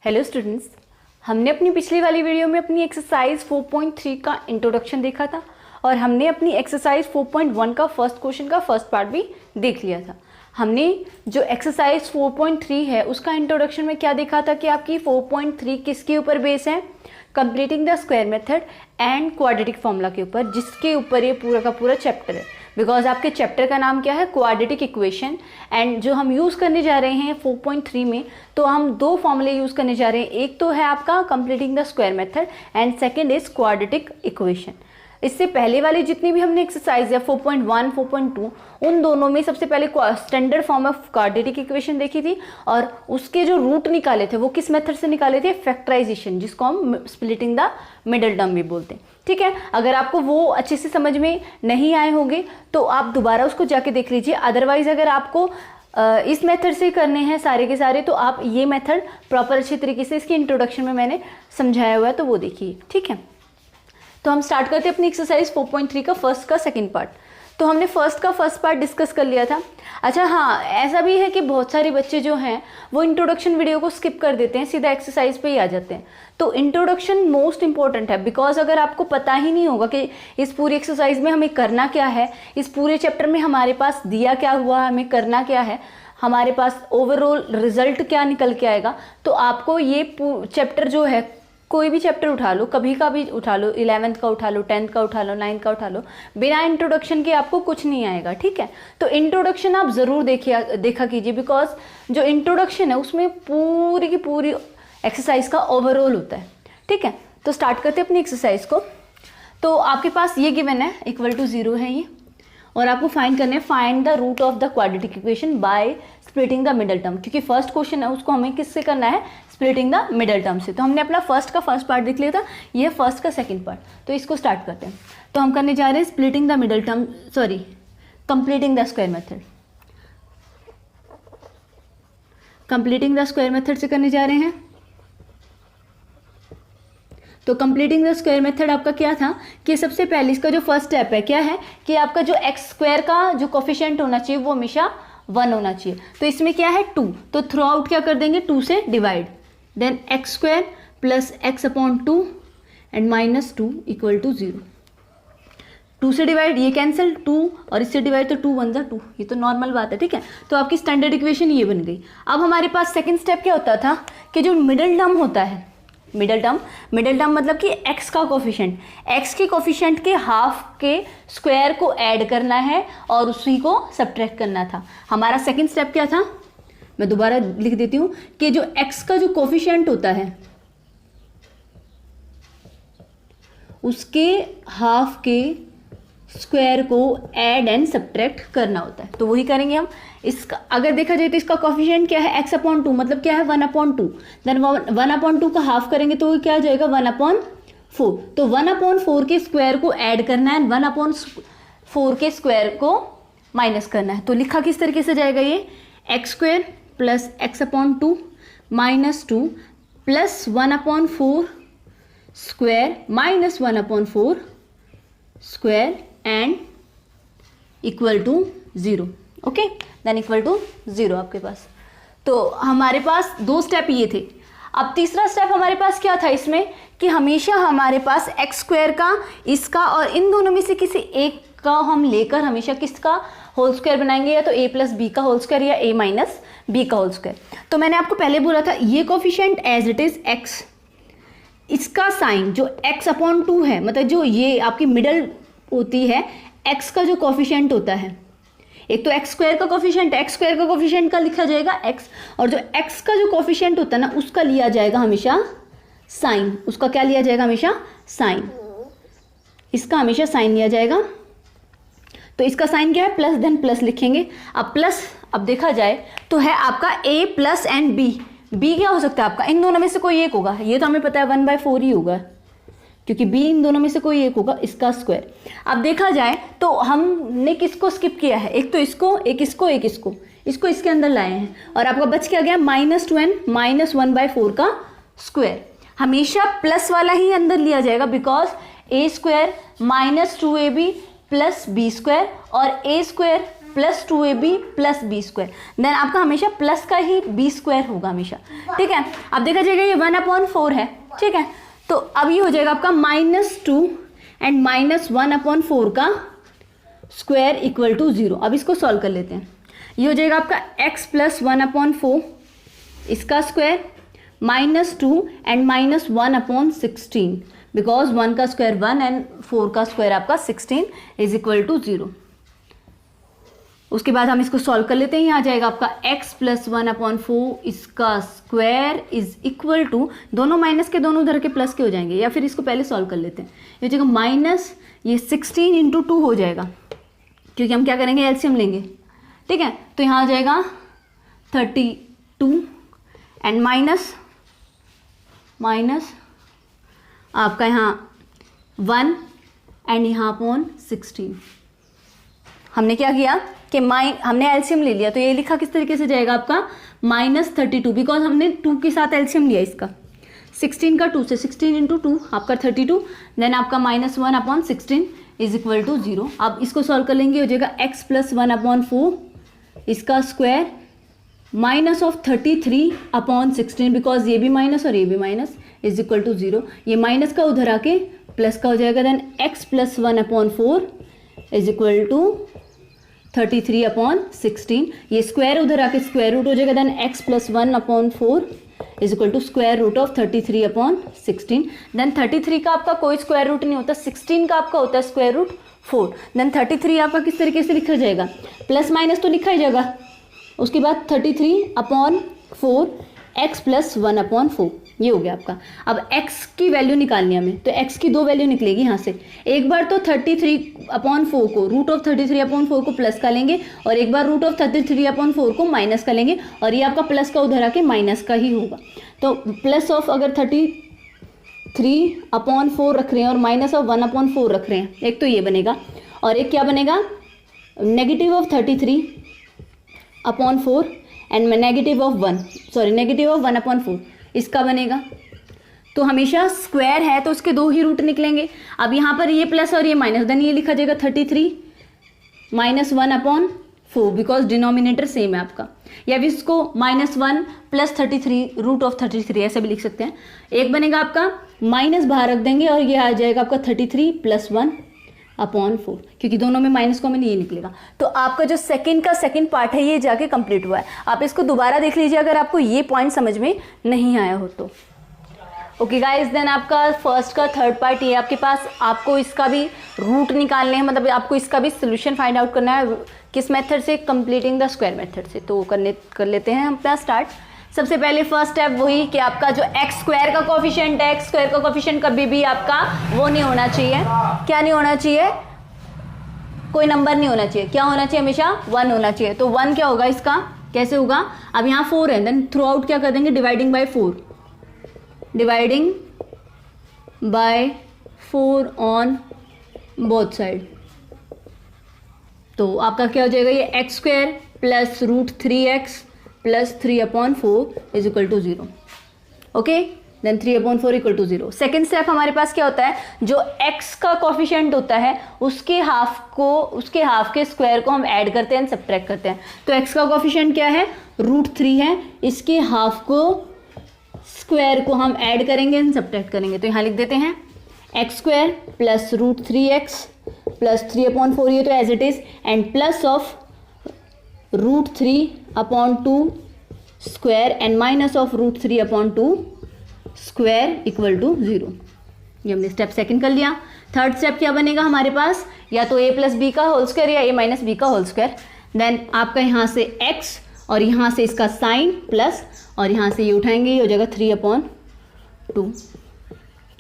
Hello students, हमने अपनी पिछली वाली वीडियो में अपनी एक्सरसाइज 4.3 का इंट्रोडक्शन देखा था और हमने अपनी एक्सरसाइज 4.1 का फर्स्ट क्वेश्चन का फर्स्ट पार्ट भी देख लिया था। हमने जो एक्सरसाइज 4.3 है उसका इंट्रोडक्शन में क्या देखा था कि आपकी 4.3 किसके ऊपर बेस है, completing the square method and quadratic formula के ऊपर, जिसके ऊपर ये पूरा का पूरा चैप्टर है। बिकॉज आपके चैप्टर का नाम क्या है, क्वाड्रेटिक इक्वेशन। एंड जो हम यूज़ करने जा रहे हैं 4.3 में, तो हम दो फॉर्मूले यूज़ करने जा रहे हैं। एक तो है आपका completing the square method and second is quadratic equation. इससे पहले वाली जितनी भी हमने एक्सरसाइज है 4.1, 4.2, उन दोनों में सबसे पहले standard form of quadratic equation देखी थी और उसके जो रूट निकाले थे वो किस मेथड से निकाले थे, फैक्टराइजेशन, जिसको हम स्प्लिटिंग द मिडल टर्म भी बोलते हैं। ठीक है, अगर आपको वो अच्छे से समझ में नहीं आए होंगे तो आप दोबारा उसको जाके देख लीजिए। अदरवाइज अगर आपको इस मेथड से करने हैं सारे के सारे, तो आप ये मेथड प्रॉपर अच्छे तरीके से इसके इंट्रोडक्शन में मैंने समझाया हुआ है, तो वो देखिए। ठीक है, तो हम स्टार्ट करते हैं अपनी एक्सरसाइज 4.3 का फर्स्ट का सेकंड पार्ट। तो हमने फर्स्ट का फर्स्ट पार्ट डिस्कस कर लिया था। अच्छा हाँ, ऐसा भी है कि बहुत सारे बच्चे जो हैं वो इंट्रोडक्शन वीडियो को स्किप कर देते हैं, सीधा एक्सरसाइज पे ही आ जाते हैं। तो इंट्रोडक्शन मोस्ट इंपॉर्टेंट है, बिकॉज अगर आपको पता ही नहीं होगा कि इस पूरी एक्सरसाइज में हमें करना क्या है, इस पूरे चैप्टर में हमारे पास दिया क्या हुआ, हमें करना क्या है, हमारे पास ओवरऑल रिजल्ट क्या निकल के आएगा, तो आपको ये चैप्टर जो है, कोई भी चैप्टर उठा लो, कभी का भी उठा लो, 11th का उठा लो, 10th का उठा लो, 9th का उठा लो, बिना इंट्रोडक्शन के आपको कुछ नहीं आएगा। ठीक है, तो इंट्रोडक्शन आप ज़रूर देखा कीजिए, बिकॉज जो इंट्रोडक्शन है उसमें पूरी की पूरी एक्सरसाइज का ओवरऑल होता है। ठीक है, तो स्टार्ट करते हैं अपनी एक्सरसाइज को। तो आपके पास ये गिवन है, =0 है ये, और आपको फाइंड करना है, find the root of the quadratic equation by splitting the middle term. क्योंकि फर्स्ट क्वेश्चन है उसको हमें किससे करना है, स्प्लिटिंग द मिडल टर्म से। तो हमने अपना फर्स्ट का फर्स्ट पार्ट देख लिया था, ये फर्स्ट का सेकंड पार्ट। तो इसको स्टार्ट करते हैं। तो हम करने जा रहे हैं splitting the middle term, sorry, completing the square method. Completing the square method से करने जा रहे हैं। तो कंप्लीटिंग द स्क्वायर मेथड आपका क्या था कि सबसे पहले इसका जो फर्स्ट स्टेप है क्या है कि आपका जो एक्स स्क्वायर का जो कोफिशिएंट होना चाहिए वो हमेशा 1 होना चाहिए। तो इसमें क्या है 2, तो थ्रू आउट क्या कर देंगे, 2 से divide, then x square plus x upon 2 and -2 = 0। 2 से डिवाइड, ये कैंसिल, 2 और इससे डिवाइड, तो 2 × 1 = 2, ये तो नॉर्मल बात है। ठीक है, तो आपकी स्टैंडर्ड इक्वेशन ये बन गई। अब हमारे पास सेकंड स्टेप क्या होता था कि जो मिडल टर्म होता है, मिडल टर्म मतलब कि x का कोफिशिएंट, x के कोफिशिएंट के हाफ के स्क्वायर को ऐड करना है और उसी को सब्ट्रैक्ट करना था। हमारा सेकंड स्टेप क्या था, मैं दोबारा लिख देती हूँ कि जो x का जो कोफिशिएंट होता है उसके हाफ के स्क्वायर को ऐड एंड सब्ट्रैक्ट करना होता है। तो वही करेंगे हम। इसका अगर देखा जाए तो इसका कोफिशिएंट क्या है, x/2, मतलब क्या है 1/2। देन 1/2 का हाफ करेंगे तो क्या आ जाएगा 1/4। तो 1/4 के स्क्वायर को ऐड करना है, 1/4 के स्क्वायर को माइनस करना है। तो लिखा किस तरीके से जाएगा ये, x² प्लस x/2 -2 प्लस 1/4 square minus 1/4 square and =0। Okay, then =0 आपके पास। तो हमारे पास 2 स्टेप ये थे। अब तीसरा स्टेप हमारे पास क्या था इसमें कि हमेशा हमारे पास x² का, इसका और इन दोनों में से किसी एक का हम लेकर हमेशा किसका होल स्क्वायर बनाएंगे, या तो a + b का होल स्क्वायर या a - b का होल स्क्वायर। तो मैंने आपको पहले बोला था ये coefficient as it is x, इसका साइन जो x/2 है, मतलब जो ये आपकी मिडल होती है, x का जो कोफिशिएंट होता है, एक तो x² का कोफिशिएंट, x² का कोफिशिएंट का लिखा जाएगा x, और जो x का जो कोफिशिएंट होता है ना उसका लिया जाएगा हमेशा साइन, उसका क्या लिया जाएगा हमेशा साइन, इसका हमेशा साइन लिया जाएगा। तो इसका साइन क्या है, प्लस, देन प्लस लिखेंगे। अब प्लस, अब देखा जाए तो है आपका a प्लस एंड b क्या हो सकता है आपका, इन दोनों में से कोई एक होगा, ये तो हमें पता है 1/4 ही होगा, क्योंकि b इन दोनों में से कोई एक होगा, इसका स्क्वायर। अब देखा जाए तो हमने किसको स्किप किया है, एक तो इसको, एक इसको, एक इसको इसके अंदर लाए हैं, और आपका बच क्या गया -2n -1/4 का स्क्वायर। हमेशा प्लस वाला ही अंदर लिया जाएगा, बिकॉज a² -2ab + b² और a² plus 2ab plus B square, then आपका हमेशा प्लस का ही बी स्क्वायर होगा हमेशा, ठीक है। अब देखा जाएगा ये 1/4 है, ठीक है। तो अब ये हो जाएगा आपका -2 एंड -1/4 का स्क्वायर इक्वल टू 0। अब इसको सॉल्व कर लेते हैं। ये हो जाएगा आपका x प्लस 1/4 इसका स्क्वायर -2 एंड -1/16 बिकॉज 1 का स्क्वायर 1 एंड 4 का स्क्वायर आपका 16 इज इक्वल टू 0। उसके बाद हम इसको सॉल्व कर लेते हैं। यहाँ आ जाएगा आपका x प्लस 1/4 इसका स्क्वायर इज इक्वल टू, दोनों माइनस के दोनों उधर के प्लस के हो जाएंगे, या फिर इसको पहले सॉल्व कर लेते हैं। ये हो जाएगा माइनस ये 16 इंटू 2 हो जाएगा, क्योंकि हम क्या करेंगे एलसीएम लेंगे, ठीक है। तो यहाँ आ जाएगा 32 एंड माइनस आपका यहाँ 1 एंड यहाँ अपॉन 16। हमने क्या किया कि हमने एलसीएम ले लिया, तो ये लिखा किस तरीके से जाएगा आपका -32 बिकॉज हमने 2 के साथ एलसीएम लिया इसका, 16 का 2 से 16 इंटू 2 आपका 32, देन आपका -1/16 इज इक्वल टू 0। अब इसको सॉल्व कर लेंगे, हो जाएगा x प्लस 1/4 इसका स्क्वायर -33/16 बिकॉज ये भी माइनस और ये भी माइनस इज इक्वल टू 0। ये माइनस का उधर आके प्लस का हो जाएगा, then x plus 1/4 is equal to 33/16। ये स्क्वायर उधर आके स्क्वायर रूट हो जाएगा, then x plus 1/4 is equal to square root of 33/16। Then 33 का आपका कोई स्क्वायर रूट नहीं होता, 16 का आपका होता है स्क्वायर रूट 4। देन 33 आपका किस तरीके से लिखा जाएगा, प्लस माइनस तो लिखा ही जाएगा, उसके बाद 33/4 x प्लस 1/4 ये हो गया आपका। अब x की वैल्यू निकालनी है हमें, तो x की 2 वैल्यू निकलेगी यहाँ से। एक बार तो 33/4 को रूट ऑफ 33/4 को प्लस का लेंगे, और एक बार रूट ऑफ 33/4 को माइनस का लेंगे, और ये आपका प्लस का उधर आके माइनस का ही होगा। तो प्लस ऑफ अगर 33/4 रख रहे हैं और माइनस ऑफ 1/4 रख रहे हैं, एक तो ये बनेगा, और एक क्या बनेगा negative of 33/4 and negative of 1/4 इसका बनेगा। तो हमेशा स्क्वायर है तो उसके 2 ही रूट निकलेंगे। अब यहाँ पर ये प्लस और ये माइनस, देन ये लिखा जाएगा 33 माइनस 1/4 बिकॉज डिनोमिनेटर सेम है आपका, या फिर इसको -1 प्लस 33 रूट ऑफ 33 ऐसे भी लिख सकते हैं। एक बनेगा आपका माइनस बाहर रख देंगे और ये आ जाएगा आपका 33 प्लस 1/4 क्योंकि दोनों में माइनस कॉमन ये निकलेगा। तो आपका जो सेकंड पार्ट है ये जाके कंप्लीट हुआ है। आप इसको दोबारा देख लीजिए अगर आपको ये पॉइंट समझ में नहीं आया हो तो। ओके गाइस, देन आपका फर्स्ट का थर्ड पार्ट ये आपके पास, आपको इसका भी रूट निकालने हैं, मतलब आपको इसका भी सोल्यूशन फाइंड आउट करना है। किस मेथड से, कंप्लीटिंग द स्क्वायर मेथड से। तो कर लेते हैं हम अपना स्टार्ट। सबसे पहले फर्स्ट स्टेप वही कि आपका जो एक्स स्क्वायर का कोफिशिएंट है, एक्स स्क्वायर का कोफिशिएंट कभी भी आपका वो नहीं होना चाहिए, क्या नहीं होना चाहिए, कोई नंबर नहीं होना चाहिए। क्या होना चाहिए, हमेशा 1 होना चाहिए। तो 1 क्या होगा इसका, कैसे होगा, अब यहाँ 4 है, देन थ्रू आउट क्या कर देंगे, dividing by 4 on both side. तो आपका क्या हो जाएगा, ये x square plus √3x plus 3/4 is equal to 0। Okay, then 3/4 equal to 0। Second step हमारे पास क्या होता है, जो x का कोफिशिएंट होता है उसके हाफ के स्क्वायर को हम ऐड करते हैं, सब्ट्रैक्ट करते हैं। तो x का कोफिशिएंट क्या है, √3 है, इसके हाफ को स्क्वायर को हम ऐड करेंगे एंड सब्ट्रैक्ट करेंगे। तो यहाँ लिख देते हैं x square plus √3x plus 3/4, ये तो as it is, and plus of √3/2 square and minus of √3/2 square equal to 0। ये हमने स्टेप सेकंड कर लिया। थर्ड स्टेप क्या बनेगा हमारे पास, या तो a प्लस बी का होल स्क्वायर या a माइनस बी का होल स्क्वायर। देन आपका यहाँ से x और यहाँ से इसका साइन प्लस, और यहाँ से ये उठाएंगे, ये हो जाएगा 3/2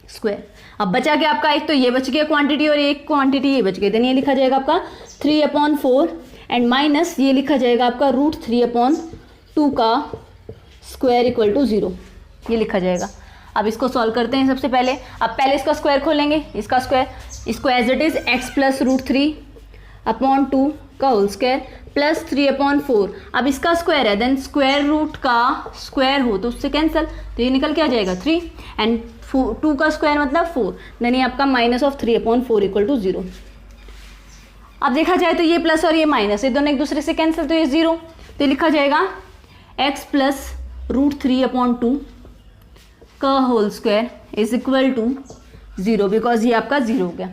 स्क्वायर। अब बचा क्या आपका, एक तो ये बच गया क्वांटिटी और एक क्वांटिटी ये बच गई। देन ये लिखा जाएगा आपका 3/4 एंड माइनस ये लिखा जाएगा आपका √3/2 का स्क्वायर इक्वल टू 0, ये लिखा जाएगा। अब इसको सॉल्व करते हैं सबसे पहले। अब पहले इसका स्क्वायर खोलेंगे, इसका स्क्वायर, इसको as it is x plus √3/2 का होल स्क्वायर प्लस 3/4। अब इसका स्क्वायर है, देन स्क्वायर रूट का स्क्वायर हो तो उससे कैंसिल, तो ये निकल के आ जाएगा 3 एंड 2 का स्क्वायर मतलब 4। देन ये आपका माइनस ऑफ 3/4 इक्वल टू 0। अब देखा जाए तो ये प्लस और ये माइनस, ये दोनों एक दूसरे से कैंसिल, तो ये 0, तो लिखा जाएगा x प्लस √3/2 का whole square is equal to 0, because ये आपका 0 हो गया।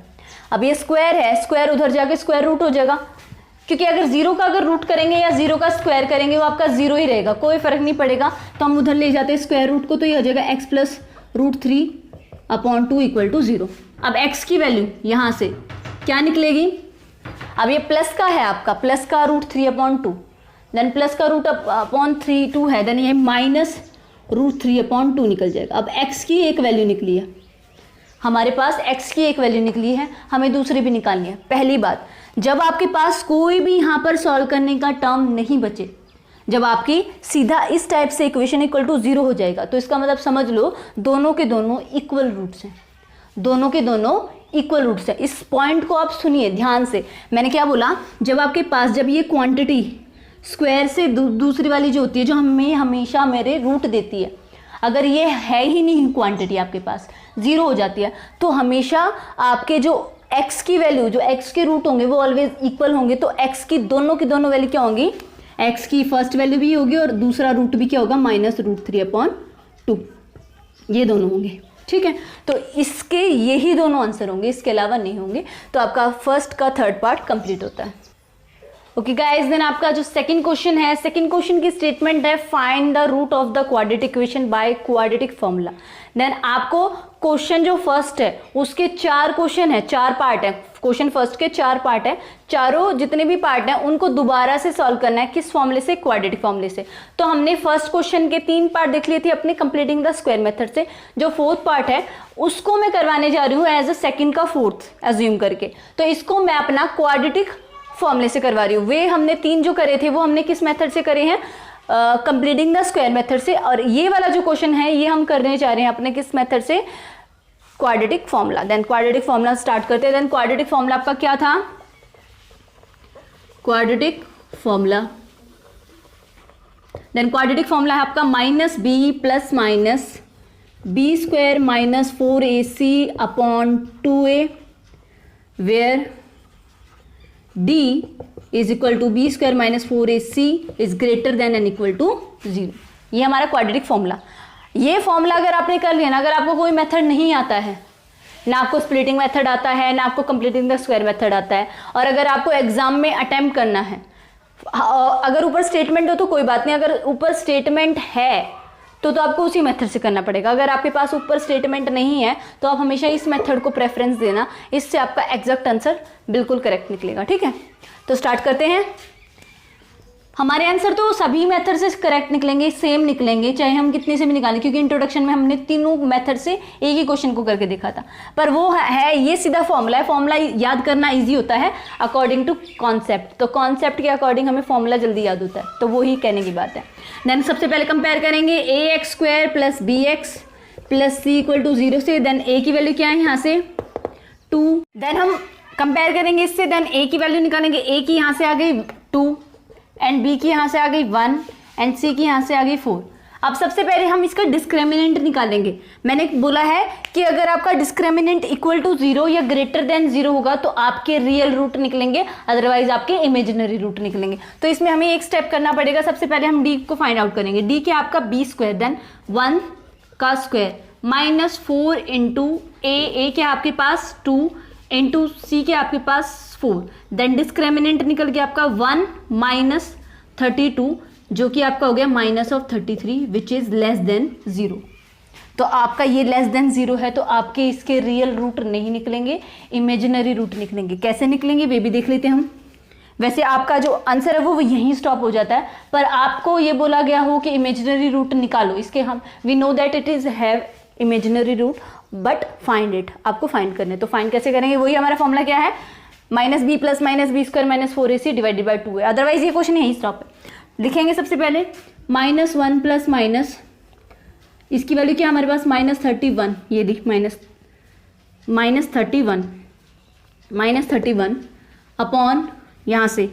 अब ये स्क्वायर है, स्क्वायर उधर जाके स्क्वायर रूट हो जाएगा, क्योंकि अगर 0 का अगर रूट करेंगे या 0 का स्क्वायर करेंगे वो आपका 0 ही रहेगा, कोई फर्क नहीं पड़ेगा। तो हम उधर ले जाते हैं स्क्वायर रूट को, तो ये हो जाएगा x प्लस √3/2 इक्वल टू 0। अब x की वैल्यू यहाँ से क्या निकलेगी, अब ये प्लस का है आपका, प्लस का √3/2, देन प्लस का √3/2 है, देन ये माइनस √3/2 निकल जाएगा। अब x की एक वैल्यू निकली है हमारे पास, x की एक वैल्यू निकली है, हमें दूसरी भी निकालनी है। पहली बात, जब आपके पास कोई भी यहाँ पर सॉल्व करने का टर्म नहीं बचे, जब आपकी सीधा इस टाइप से इक्वेशन इक्वल टू 0 हो जाएगा, तो इसका मतलब समझ लो दोनों के दोनों इक्वल रूट्स हैं, दोनों के दोनों इक्वल रूट्स हैं। इस पॉइंट को आप सुनिए ध्यान से, मैंने क्या बोला, जब आपके पास जब ये क्वांटिटी स्क्वायर से दूसरी वाली जो होती है, जो हमें हमेशा मेरे रूट देती है, अगर ये है ही नहीं क्वांटिटी आपके पास 0 हो जाती है, तो हमेशा आपके जो x की वैल्यू, जो x के रूट होंगे वो ऑलवेज इक्वल होंगे। तो x की दोनों वैल्यू क्या होंगी, x की फर्स्ट वैल्यू भी होगी और दूसरा रूट भी क्या होगा, माइनस √3/2, ये दोनों होंगे। ठीक है, तो इसके यही दोनों आंसर होंगे, इसके अलावा नहीं होंगे। तो आपका फर्स्ट का थर्ड पार्ट कंप्लीट होता है। ओके गाइस, देन आपका जो सेकंड क्वेश्चन है, सेकंड क्वेश्चन की स्टेटमेंट है find the root of the quadratic equation by quadratic formula. Then आपको क्वेश्चन जो फर्स्ट है उसके 4 क्वेश्चन है, 4 पार्ट है, क्वेश्चन फर्स्ट के 4 पार्ट है, चारों जितने भी पार्ट हैं उनको दोबारा से सॉल्व करना है, किस फॉर्मूले से, क्वाड्रेटिक फॉर्मूले से। तो हमने फर्स्ट क्वेश्चन के 3 पार्ट देख लिए थे अपने कंप्लीटिंग द स्क्वायर मेथड से, जो फोर्थ पार्ट है उसको मैं करवाने जा रही हूँ एज अ सेकंड का फोर्थ एज्यूम करके। तो इसको मैं अपना क्वाड्रेटिक फॉर्मूले से करवा रही हूँ। वे हमने 3 जो करे थे वो हमने किस मेथड से करे हैं, कंप्लीटिंग द स्क्वायर मेथड से, और ये वाला जो क्वेश्चन है ये हम करने जा रहे हैं अपने किस मेथड से, quadratic formula. Then quadratic formula start करते हैं। देन क्वाड्रेटिक फॉर्मूला आपका क्या था, quadratic formula, then quadratic formula है आपका -b plus minus b square minus 4ac/2a where d is equal to b square minus 4ac is greater than and equal to 0। ये हमारा quadratic formula. ये formula अगर आपने कर लिया ना, अगर आपको कोई मेथड नहीं आता है, ना आपको स्प्लिटिंग मेथड आता है, ना आपको कंप्लीटिंग द स्क्वायर मेथड आता है, और अगर आपको एग्जाम में अटेम्प्ट करना है, अगर ऊपर स्टेटमेंट हो तो कोई बात नहीं, अगर ऊपर स्टेटमेंट है तो आपको उसी मेथड से करना पड़ेगा। अगर आपके पास ऊपर स्टेटमेंट नहीं है तो आप हमेशा इस मेथड को प्रेफरेंस देना, इससे आपका एग्जैक्ट आंसर बिल्कुल करेक्ट निकलेगा। ठीक है, तो स्टार्ट करते हैं। हमारे आंसर तो सभी मेथड से करेक्ट निकलेंगे, सेम निकलेंगे, चाहे हम कितने से भी निकालें, क्योंकि इंट्रोडक्शन में हमने तीनों मेथड से एक ही क्वेश्चन को करके देखा था। पर वो है ये सीधा फॉर्मूला है, फॉर्मूला याद करना इजी होता है अकॉर्डिंग टू कॉन्सेप्ट, तो कॉन्सेप्ट के अकॉर्डिंग हमें फॉर्मूला जल्दी याद होता है, तो वो ही कहने की बात है। देन सबसे पहले कंपेयर करेंगे ax² plus bx plus c equal to 0 से। देन a की वैल्यू क्या है यहाँ से 2, देन हम कंपेयर करेंगे इससे, देन a की वैल्यू निकालेंगे, a की यहाँ से आ गई 2 एंड b की यहाँ से आ गई 1 एंड c की यहाँ से आ गई 4। अब सबसे पहले हम इसका डिस्क्रिमिनेंट निकालेंगे। मैंने बोला है कि अगर आपका डिस्क्रिमिनेंट इक्वल टू 0 या ग्रेटर देन 0 होगा तो आपके रियल रूट निकलेंगे, अदरवाइज आपके इमेजिनरी रूट निकलेंगे। तो इसमें हमें एक स्टेप करना पड़ेगा। सबसे पहले हम d को फाइंड आउट करेंगे। d क्या आपका b स्क्वायर, देन 1 का स्क्वायर माइनस 4 इंटू a क्या आपके पास 2 इंटू c क्या आपके पास 4, देन डिस्क्रिमिनेंट निकल गया आपका 1 माइनस 32 जो कि आपका हो गया minus of 33 which is less than 0। तो आपका ये लेस देन 0 है तो आपके इसके रियल रूट नहीं निकलेंगे, इमेजिनरी रूट निकलेंगे। कैसे निकलेंगे वे भी देख लेते हैं हम। वैसे आपका जो आंसर है वो यहीं स्टॉप हो जाता है, पर आपको ये बोला गया हो कि इमेजिनरी रूट निकालो इसके, हम we know that it is have imaginary root but find it, आपको फाइंड करने। तो फाइंड कैसे करेंगे, वही हमारा फॉर्मूला क्या है, -b plus minus b square minus 4ac divided by 2 है। अदरवाइज ये क्वेश्चन यहीं स्टॉप है। लिखेंगे सबसे पहले -1 प्लस माइनस, इसकी वैल्यू क्या हमारे पास -31, ये लिख -31 अपॉन यहाँ से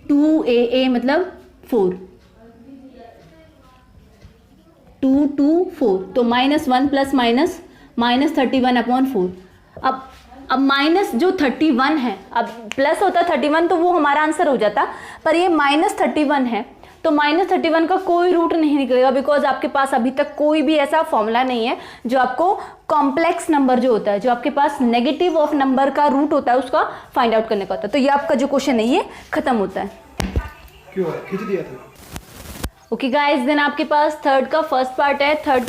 2a मतलब 4, 2 to 4, तो -1 प्लस माइनस -31 अपॉन 4। अब अब माइनस जो 31 है, अब प्लस होता 31 तो वो हमारा आंसर हो जाता, पर ये -31 है, तो -31 का कोई रूट नहीं निकलेगा, बिकॉज आपके पास अभी तक कोई भी ऐसा फॉर्मूला नहीं है जो आपको कॉम्प्लेक्स नंबर जो होता है, जो आपके पास नेगेटिव ऑफ नंबर का रूट होता है, उसका फाइंड आउट करने का होता है। तो ये आपका जो क्वेश्चन है ये खत्म होता है। क्यों खींच दिया था? ओके गाइज, देन आपके पास थर्ड का फर्स्ट पार्ट है। थर्ड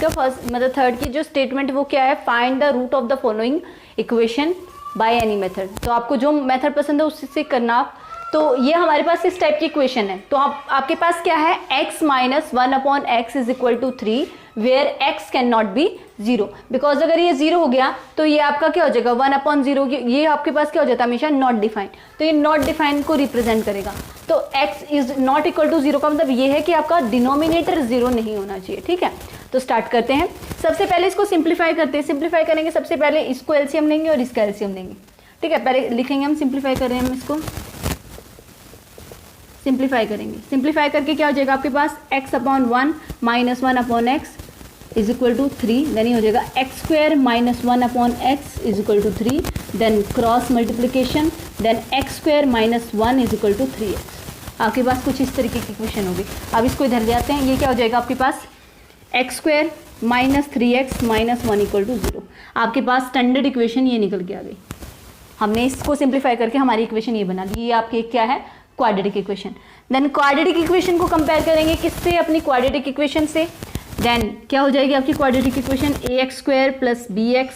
की जो स्टेटमेंट है वो क्या है, find the root of the following equation by any method. तो आपको जो मेथड पसंद है उससे करना आप। तो ये हमारे पास इस टाइप की इक्वेशन है। तो आपके पास क्या है, x - 1/x is equal to 3 where x can not be 0, because अगर ये 0 हो गया तो ये आपका क्या हो जाएगा, 1/0, ये आपके पास क्या हो जाता है हमेशा, नॉट डिफाइंड। तो ये नॉट डिफाइंड को रिप्रेजेंट करेगा। तो x is not equal to 0 का मतलब ये है कि आपका डिनोमिनेटर 0 नहीं होना चाहिए। ठीक है, तो स्टार्ट करते हैं। सबसे पहले इसको सिंप्लीफाई करते हैं। सिंप्लीफाई करेंगे, सबसे पहले इसको एलसीएम लेंगे और इसका एलसीएम लेंगे। ठीक है, पहले लिखेंगे हम, सिंप्लीफाई कर रहे हैं हम इसको, सिंप्लीफाई करेंगे। सिंप्लीफाई करके क्या हो जाएगा आपके पास, x/1 - 1/x is equal to 3, then ये हो जाएगा x² - 1/x is equal to 3, then cross multiplication, then x² - 1 is equal to 3x। आपके पास कुछ इस तरीके की इक्वेशन होगी। अब इसको इधर ले आते हैं। ये क्या हो जाएगा आपके पास, x² - 3x - 1 इक्वल टू 0। आपके पास स्टैंडर्ड इक्वेशन ये निकल के आ गई। हमने इसको सिंप्लीफाई करके हमारी इक्वेशन ये बना ली। ये आपकी क्या है, quadratic equation. Then quadratic equation को कंपेयर करेंगे किससे, अपनी क्वाड्रेटिक इक्वेशन से। देन क्या हो जाएगी आपकी quadratic equation, ax² + bx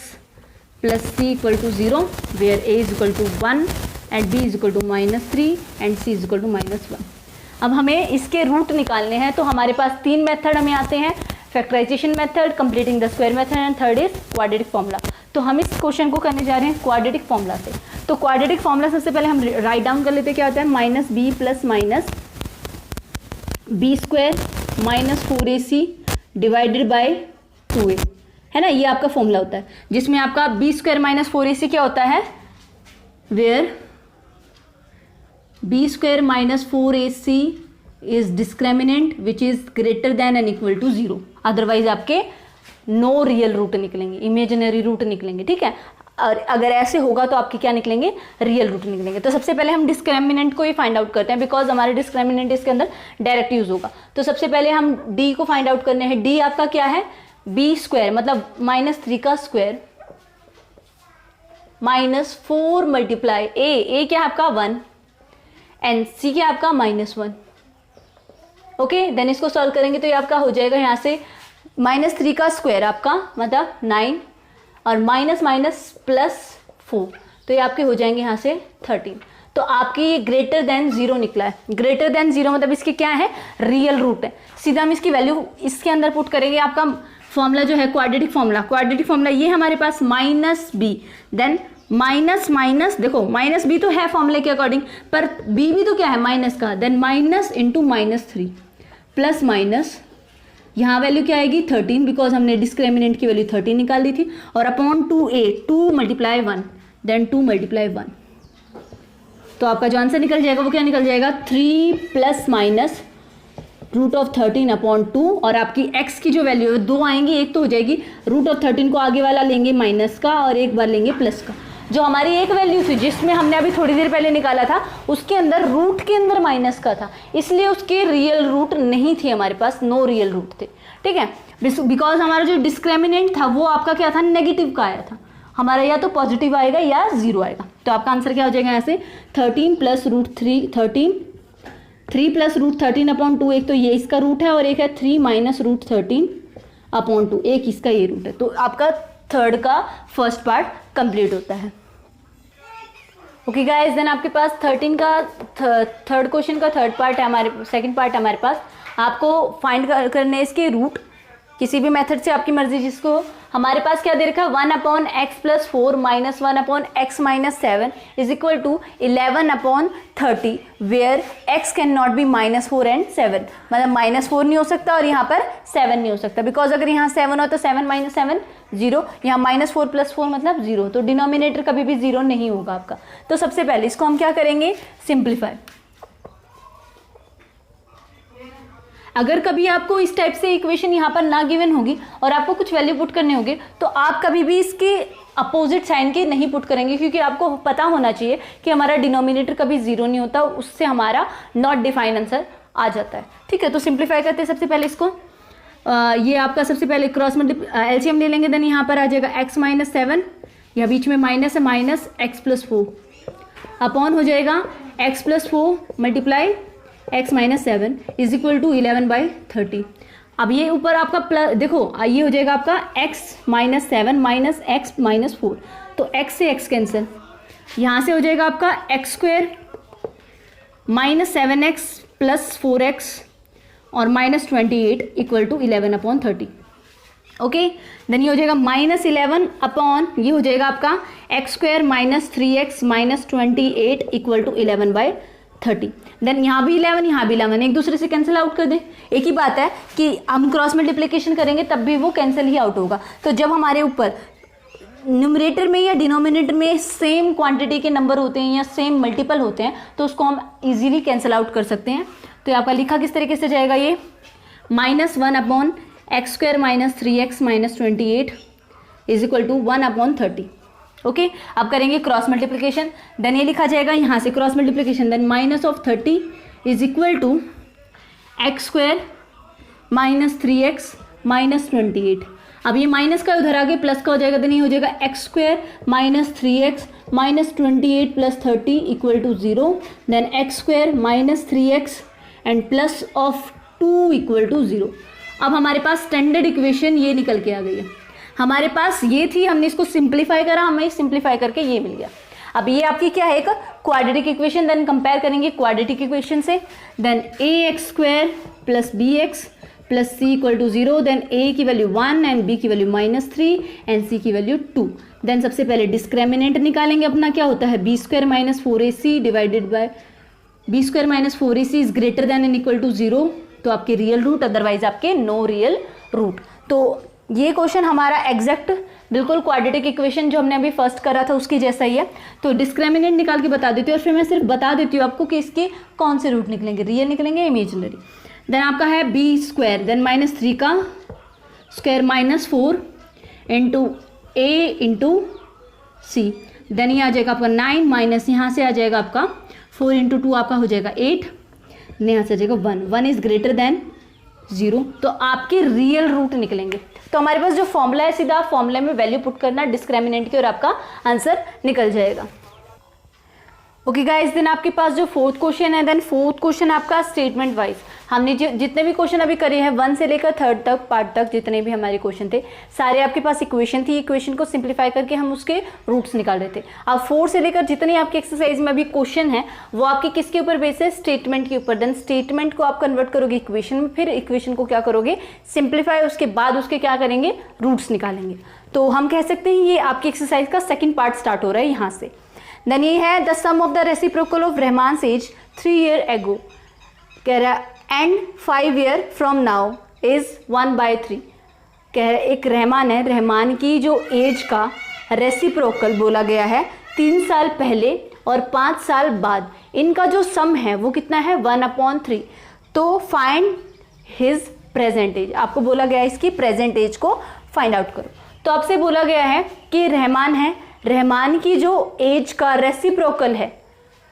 + c equal to 0 where a is equal to 1 and b is equal to -3 and c is equal to -1। अब हमें इसके रूट निकालने हैं। तो हमारे पास 3 मेथड हमें आते हैं, factorization method, completing the square method and third is quadratic formula. तो हम इस क्वेश्चन को करने जा रहे हैं क्वाड्रेटिक फॉर्मूला से। तो क्वाड्रेटिक फॉर्मूला सबसे पहले हम राइट डाउन कर लेते हैं। क्या होता है, -b + -b² - 4ac divided bye 2a, है ना। ये आपका फॉर्मूला होता है जिसमें आपका b² - 4ac क्या होता है, where b² - 4ac is discriminant which is greater than and equal to 0। Otherwise आपके नो रियल रूट निकलेंगे, इमेजिनरी रूट निकलेंगे। ठीक है, और अगर ऐसे होगा तो आपके क्या निकलेंगे, रियल रूट निकलेंगे। तो सबसे पहले हम डिस्क्रिमिनेंट को ही फाइंड आउट करते हैं, बिकॉज हमारे डिस्क्रिमिनेंट इसके अंदर डायरेक्ट यूज होगा। तो सबसे पहले हम d को फाइंड आउट करने हैं। d आपका क्या है, b² मतलब -3 का स्क्वायर -4 मल्टीप्लाई a क्या है आपका 1 एंड c क्या आपका -1। ओके, देन इसको सॉल्व करेंगे तो ये आपका हो जाएगा यहाँ से -3 का स्क्वायर आपका मतलब 9 और -+ 4, तो ये आपके हो जाएंगे यहाँ से 13। तो आपकी ये ग्रेटर देन 0 निकला है। ग्रेटर देन 0 मतलब इसके क्या है, रियल रूट है। सीधा हम इसकी वैल्यू इसके अंदर पुट करेंगे। आपका फॉर्मूला जो है क्वाड्रेटिक फॉर्मूला ये हमारे पास -b, देन माइनस देखो -b तो है फॉर्मूले के अकॉर्डिंग, पर b भी तो क्या है माइनस का, then minus into -3 plus minus, यहाँ वैल्यू क्या आएगी 13, बिकॉज हमने डिस्क्रिमिनेंट की वैल्यू 13 निकाल दी थी, और अपॉन 2a 2 × 1 देन 2 × 1। तो आपका जो आंसर निकल जाएगा वो क्या निकल जाएगा, 3 ± √13/2, और आपकी x की जो वैल्यू है 2 आएंगी, एक तो हो जाएगी √13 को आगे वाला लेंगे माइनस का और एक बार लेंगे प्लस का। जो हमारी एक वैल्यू थी जिसमें हमने अभी थोड़ी देर पहले निकाला था उसके अंदर रूट के अंदर माइनस का था, इसलिए उसके रियल रूट नहीं थी हमारे पास, नो रियल रूट थे। ठीक है, बिकॉज हमारा जो डिस्क्रिमिनेंट था वो आपका क्या था, नेगेटिव का आया था। हमारा या तो पॉजिटिव आएगा या 0 आएगा। तो आपका आंसर क्या हो जाएगा यहाँ से 13 + √3 3 + √13/2, एक तो ये इसका रूट है और एक है 3 - √13/2, एक इसका ये रूट है। तो आपका थर्ड का फर्स्ट पार्ट कंप्लीट होता है। ओके गाइस, देन आपके पास 13 का थर्ड क्वेश्चन का थर्ड पार्ट है, हमारे सेकंड पार्ट है हमारे पास। आपको फाइंड करने इसके रूट किसी भी मेथड से, आपकी मर्जी जिसको। हमारे पास क्या दे रखा है 1/x + 4 - 1/x - 7 is equal to 11/30, where x can not be -4 and 7, मतलब -4 नहीं हो सकता और यहाँ पर 7 नहीं हो सकता, बिकॉज अगर यहाँ 7 हो तो 7 - 7 0, यहाँ -4 + 4 मतलब 0, तो डिनोमिनेटर कभी भी 0 नहीं होगा आपका। तो सबसे पहले इसको हम क्या करेंगे, सिंप्लीफाई। अगर कभी आपको इस टाइप से इक्वेशन यहाँ पर ना गिवन होगी और आपको कुछ वैल्यू पुट करने होंगे तो आप कभी भी इसके अपोजिट साइन के नहीं पुट करेंगे, क्योंकि आपको पता होना चाहिए कि हमारा डिनोमिनेटर कभी जीरो नहीं होता, उससे हमारा नॉट डिफाइन आंसर आ जाता है। ठीक है, तो सिंप्लीफाई करते हैं सबसे पहले इसको। ये आपका सबसे पहले क्रॉस एलसीएम ले लेंगे, देन यहाँ पर आ जाएगा x माइनस 7, या बीच में माइनस है, माइनस x प्लस 4 अपॉन हो जाएगा x plus 4 multiply x minus 7 is equal to 11/30। अब ये ऊपर आपका प्लस देखो, ये हो जाएगा आपका x minus 7 minus x minus 4, तो x से x कैंसिल, यहाँ से हो जाएगा आपका x square minus 7x plus 4x और minus 28 equal to 11/30। Okay, then ये हो जाएगा माइनस 11 अपॉन ये हो जाएगा आपका x square minus 3x minus 28 equal to 11/30। Then यहाँ भी 11 यहाँ भी 11 एक दूसरे से कैंसिल आउट कर दें। एक ही बात है कि हम क्रॉस मल्टीप्लिकेशन करेंगे तब भी वो कैंसिल ही आउट होगा। तो जब हमारे ऊपर न्यूमरेटर में या डिनोमिनेटर में सेम क्वांटिटी के नंबर होते हैं या सेम मल्टीपल होते हैं तो उसको हम इजीली कैंसिल आउट कर सकते हैं। तो आपका लिखा किस तरीके से जाएगा, ये -1 upon x square minus 3x minus 28 is equal to 1/30। Okay, अब करेंगे क्रॉस मल्टीप्लिकेशन, देन ये लिखा जाएगा यहाँ से cross multiplication, then -30 is equal to x square minus 3x minus 28। अब ये माइनस का उधर आगे प्लस का हो जाएगा, देन ये हो जाएगा x square minus 3x minus 28 plus 30 equal to 0, then x square minus 3x and plus of 2 equal to 0। अब हमारे पास स्टैंडर्ड इक्वेशन ये निकल के आ गई है। हमारे पास ये थी, हमने इसको सिंप्लीफाई करा, हमें सिंप्लीफाई करके ये मिल गया। अब ये आपकी क्या है, एक क्वाड्रेटिक इक्वेशन, देन कंपेयर करेंगे क्वाड्रेटिक इक्वेशन से, then ax square plus bx plus c equal to 0, then a की वैल्यू 1 एंड b की वैल्यू -3 एंड c की वैल्यू 2। देन सबसे पहले डिस्क्रिमिनेंट निकालेंगे अपना, क्या होता है b square minus 4ac divided by b square minus 4ac is greater than and equal to 0, तो आपके रियल रूट, अदरवाइज आपके नो रियल रूट। तो ये क्वेश्चन हमारा एग्जैक्ट बिल्कुल क्वाड्रेटिक इक्वेशन जो हमने अभी फर्स्ट करा था उसकी जैसा ही है। तो डिस्क्रिमिनेंट निकाल के बता देती हूँ और फिर मैं सिर्फ बता देती हूँ आपको कि इसके कौन से रूट निकलेंगे, रियल निकलेंगे इमेजिनरी। देन आपका है b स्क्वायर, देन -3 का square minus 4 into a into C, then ये आ जाएगा आपका 9 माइनस यहाँ से आ जाएगा आपका 4 इंटू 2 आपका हो जाएगा 8, यहाँ से आ जाएगा 1 इज ग्रेटर देन 0, तो आपके रियल रूट निकलेंगे। तो हमारे पास जो फॉर्मूला है सीधा फॉर्मूले में वैल्यू पुट करना डिस्क्रिमिनेंट की और आपका आंसर निकल जाएगा। ओके गाइस, देन आपके पास जो फोर्थ क्वेश्चन है, देन फोर्थ क्वेश्चन आपका स्टेटमेंट वाइज। हमने जितने भी क्वेश्चन अभी करे हैं 1 से लेकर 3rd तक पार्ट तक जितने भी हमारे क्वेश्चन थे सारे आपके पास इक्वेशन थी, इक्वेशन को सिंप्लीफाई करके हम उसके रूट्स निकाल रहे थे। अब 4 से लेकर जितने आपके एक्सरसाइज में अभी क्वेश्चन है वो आपके किसके ऊपर बेस है, स्टेटमेंट के ऊपर। देन स्टेटमेंट को आप कन्वर्ट करोगे इक्वेशन में, फिर इक्वेशन को क्या करोगे सिंप्लीफाई, उसके बाद उसके क्या करेंगे रूट्स निकालेंगे। तो हम कह सकते हैं ये आपकी एक्सरसाइज का सेकेंड पार्ट स्टार्ट हो रहा है यहाँ से। देन ये है the sum of the reciprocal of Rahman's as 3 year ago, कह रहा है and 5 year from now is 1/3। कह रहा है एक रहमान है, रहमान की जो एज का रेसिप्रोकल बोला गया है 3 साल पहले और 5 साल बाद, इनका जो सम है वो कितना है 1/3। तो फाइंड हिज प्रेजेंट एज, आपको बोला गया है इसकी प्रेजेंट एज को फाइंड आउट करो। तो आपसे बोला गया है कि रहमान है, रहमान की जो एज का रेसिप्रोकल है,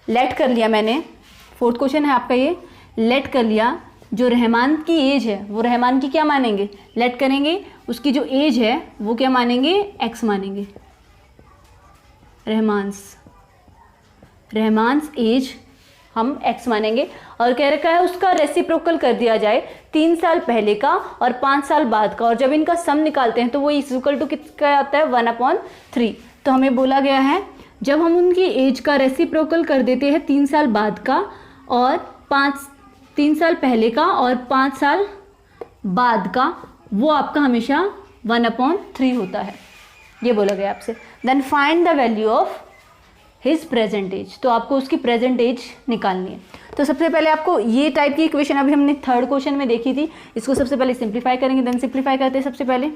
लेट कर लिया मैंने, फोर्थ क्वेश्चन है आपका ये, लेट कर लिया जो रहमान की एज है वो रहमान की क्या मानेंगे, लेट करेंगे, उसकी जो एज है वो क्या मानेंगे x मानेंगे, रहमान्स एज हम x मानेंगे। और कह रखा है उसका रेसिप्रोकल कर दिया जाए 3 साल पहले का और 5 साल बाद का, और जब इनका सम निकालते हैं तो वो इक्वल टू कितना आता है 1/3। तो हमें बोला गया है जब हम उनकी एज का रेसिप्रोकल कर देते हैं 3 साल बाद का और 3 साल पहले का और 5 साल बाद का, वो आपका हमेशा 1/3 होता है, ये बोला गया आपसे। Then find the value of his present age, तो आपको उसकी प्रेजेंट एज निकालनी है। तो सबसे पहले आपको ये टाइप की इक्वेशन अभी हमने 3rd क्वेश्चन में देखी थी, इसको सबसे पहले सिंप्लीफाई करेंगे। देन सिंप्लीफाई करते हैं सबसे पहले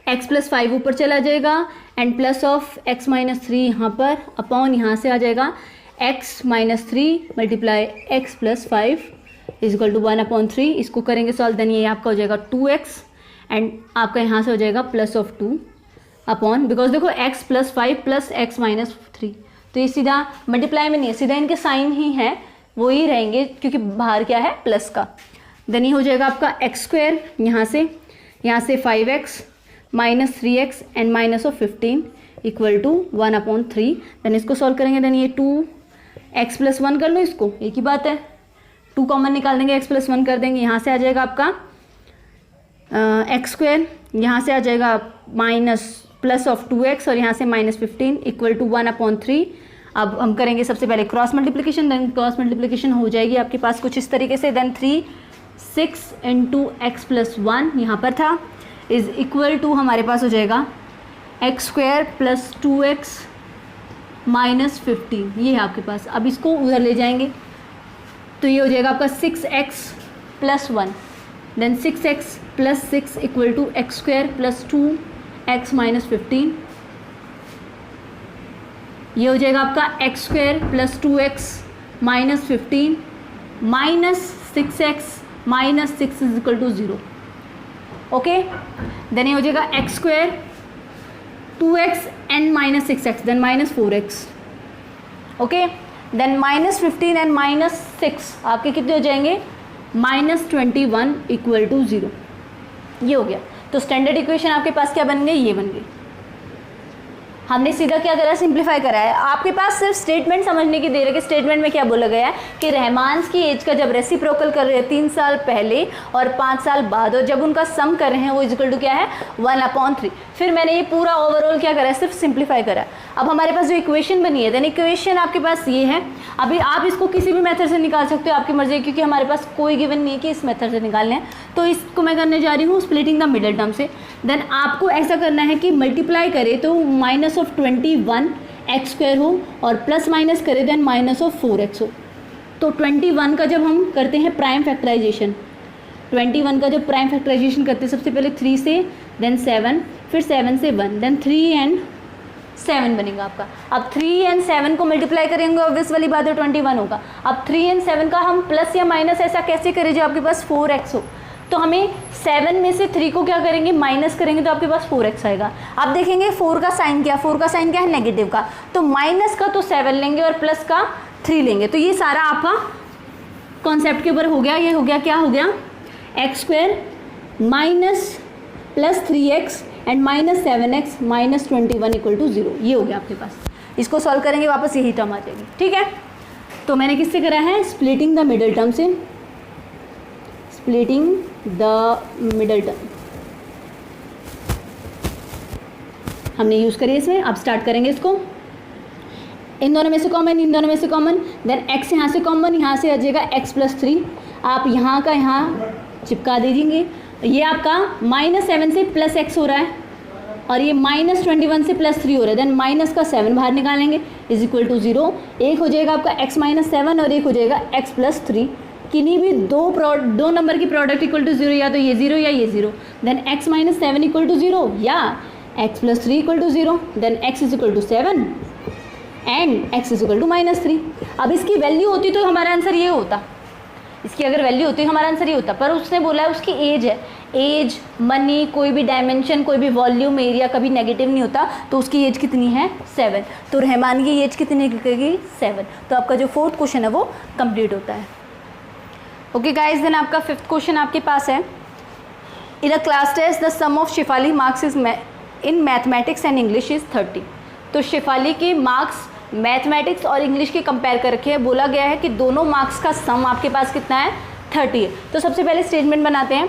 x + 5 ऊपर चला जाएगा एंड प्लस ऑफ x - 3 यहाँ पर अपॉन यहाँ से आ जाएगा x - 3 multiply x + 5 is equal to 1/3। इसको करेंगे सॉल्व, देन ये आपका हो जाएगा 2x एंड आपका यहाँ से हो जाएगा प्लस ऑफ 2 अपॉन, बिकॉज देखो x plus 5 plus x minus 3, तो ये सीधा मल्टीप्लाई में नहीं है, सीधा इनके साइन ही है वो ही रहेंगे क्योंकि बाहर क्या है प्लस का। देन ये हो जाएगा आपका एक्स स्क्वायर, यहाँ से 5x minus 3x and minus of 15 equal to 1/3। Then इसको सॉल्व करेंगे, देन ये 2x प्लस 1 कर लो, इसको एक ही बात है, 2 कॉमन निकाल देंगे, x प्लस 1 कर देंगे, यहाँ से आ जाएगा आपका एक्स स्क्वायर, यहाँ से आ जाएगा माइनस प्लस ऑफ 2x और यहाँ से माइनस 15 इक्वल टू 1/3। अब हम करेंगे सबसे पहले cross multiplication, then cross multiplication हो जाएगी आपके पास कुछ इस तरीके से, देन 6 इंटू एक्स प्लस 1 यहाँ पर था इज इक्वल टू हमारे पास हो जाएगा X square plus 2x minus 15, ये है आपके पास। अब इसको उधर ले जाएंगे तो ये हो जाएगा आपका 6x plus 1, then 6x plus 6 equal to X square plus 2x minus 15, ये हो जाएगा आपका X square plus 2x minus 15 minus 6x minus 6 is equal to 0। Okay, then ये हो जाएगा X square 2x and minus 6x, then minus 4x। Okay, then minus 15 and minus 6 आपके कितने हो जाएंगे, माइनस 21 इक्वल टू 0। ये हो गया, तो स्टैंडर्ड इक्वेशन आपके पास क्या बन गई, ये बन गई। हमने सीधा क्या करा, सिंप्लीफाई करा है। आपके पास सिर्फ स्टेटमेंट समझने की देर है कि स्टेटमेंट में क्या बोला गया है कि रहमान्स की एज का जब रेसिप्रोकल कर रहे हैं 3 साल पहले और 5 साल बाद, और जब उनका सम कर रहे हैं वो इक्वल टू क्या है 1/3। फिर मैंने ये पूरा ओवरऑल क्या करा है, सिर्फ सिंप्लीफाई करा है। अब हमारे पास जो इक्वेशन बनी है, देन इक्वेशन आपके पास ये है। अभी आप इसको किसी भी मेथड से निकाल सकते हो, आपकी मर्जी है, क्योंकि हमारे पास कोई गिवन नहीं है कि इस मेथड से निकालने हैं। तो इसको मैं करने जा रही हूँ स्प्लिटिंग द मिडल टर्म से। देन आपको ऐसा करना है कि मल्टीप्लाई करे तो माइनस ऑफ 21 एक्स स्क्वायर हो और प्लस माइनस करे देन माइनस ऑफ 4x हो। तो 21 का जब हम करते हैं प्राइम फैक्टराइजेशन, 21 का जब प्राइम फैक्टराइजेशन करते हैं सबसे पहले 3 से, देन 7, फिर 7 से 1, देन 3 एंड 7 बनेगा आपका। अब 3 एंड 7 को मल्टीप्लाई करेंगे, ऑब्वियस वाली बात है 21 होगा। अब 3 एंड 7 का हम प्लस या माइनस ऐसा कैसे करें जो आपके पास 4x हो। तो हमें 7 में से 3 को क्या करेंगे, माइनस करेंगे, तो आपके पास 4x आएगा। आप देखेंगे 4 का साइन क्या, 4 का साइन क्या है, नेगेटिव का, तो माइनस का तो 7 लेंगे और प्लस का 3 लेंगे। तो ये सारा आपका कॉन्सेप्ट के ऊपर हो गया। ये हो गया, क्या हो गया, X square minus plus 3x and minus 7x minus 21 equal to 0। ये हो गया आपके पास। इसको सॉल्व करेंगे वापस यही टर्म आ जाएगी, ठीक है। तो मैंने किससे करा है, स्प्लिटिंग द मिडल टर्म से, स्प्लिटिंग द मिडल टर्म हमने यूज़ करी इसमें। अब स्टार्ट करेंगे इसको, इन दोनों में से कॉमन, इन दोनों में से कॉमन, देन x यहाँ से कॉमन, यहाँ से आ जाएगा x प्लस 3, आप यहाँ का यहाँ चिपका दीजिएंगे। ये आपका माइनस 7 से प्लस x हो रहा है और ये माइनस 21 से प्लस 3 हो रहा है, देन माइनस का 7 बाहर निकालेंगे इज इक्वल टू 0। एक हो जाएगा आपका x माइनस 7 और एक हो जाएगा x प्लस 3। किन्हीं भी दो नंबर की प्रोडक्ट इक्वल टू 0, या तो ये 0 या ये 0, then x minus 7 equal to 0 या x plus 3 equal to 0, then x is equal to 7 and x is equal to minus 3। अब इसकी वैल्यू होती तो हमारा आंसर ये होता, इसकी अगर वैल्यू होती हमारा आंसर ये होता, पर उसने बोला है उसकी एज है। एज, मनी, कोई भी डायमेंशन, कोई भी वॉल्यूम, एरिया कभी नेगेटिव नहीं होता, तो उसकी एज कितनी है 7। तो रहमान की एज कितनी निकलेगी 7। तो आपका जो 4th क्वेश्चन है वो कंप्लीट होता है। ओके गाइज, देन आपका 5th क्वेश्चन आपके पास है, in a class test the sum of Shefali marks is in mathematics and English is 30। तो शेफाली के मार्क्स मैथमेटिक्स और इंग्लिश के कंपेयर कर रखे हैं। बोला गया है कि दोनों मार्क्स का सम आपके पास कितना है 30 है। तो सबसे पहले स्टेटमेंट बनाते हैं।